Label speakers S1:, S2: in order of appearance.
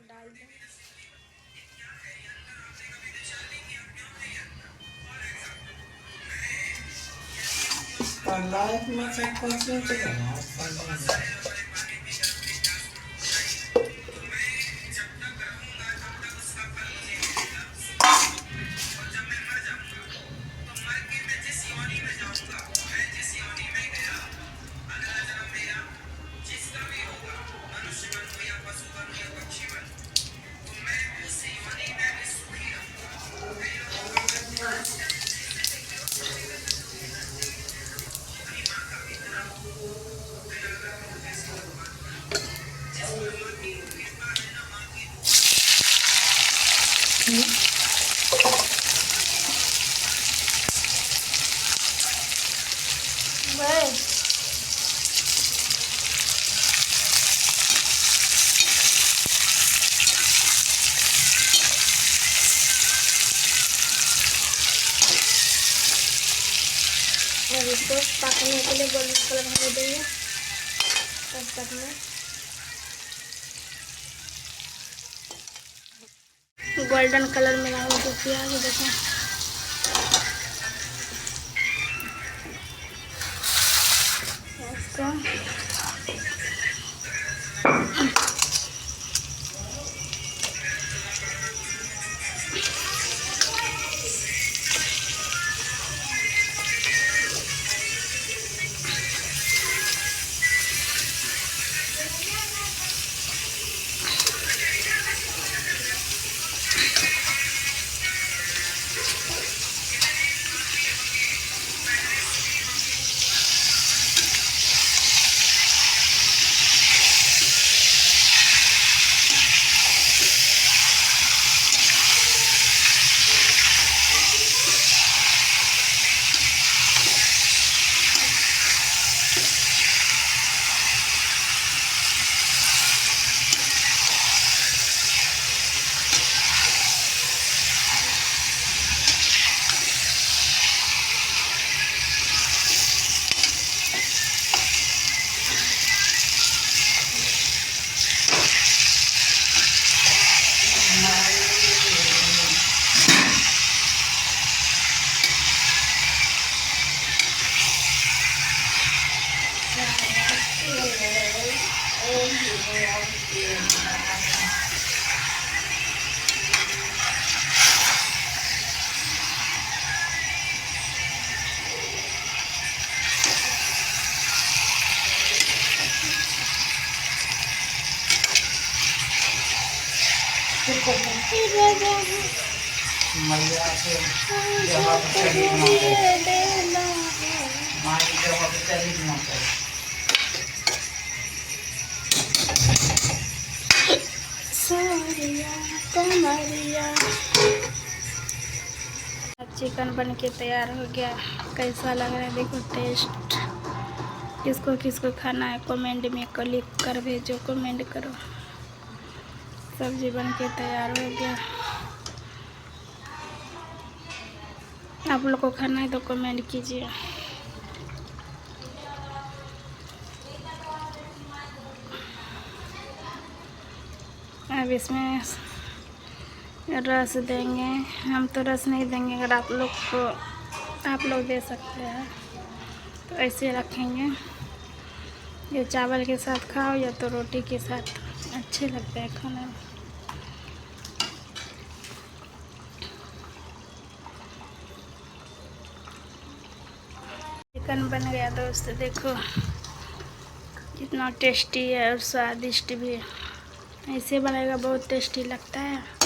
S1: डाल दें।
S2: लाइफ में सब कुछ करना
S1: और इसको पकने के लिए गोल्डन कलर होने देंगे तब तक में। गोल्डन कलर मिला हुआ जो प्याज देखें, इसको मैया से जहाँ पे चली माई जहाँ पे चली अब चिकन बन के तैयार हो गया। कैसा लग रहा है देखो टेस्ट। किसको किसको खाना है कमेंट में क्लिक कर भेजो, कमेंट करो। सब्जी बन के तैयार हो गया। आप लोग को खाना है तो कमेंट कीजिए। अब इसमें रस देंगे। हम तो रस नहीं देंगे, अगर आप लोग दे सकते हैं तो ऐसे रखेंगे। ये चावल के साथ खाओ या तो रोटी के साथ, अच्छे लगते हैं खाने में। चिकन बन गया दोस्तों, देखो कितना टेस्टी है और स्वादिष्ट भी है। ऐसे बनेगा बहुत टेस्टी लगता है।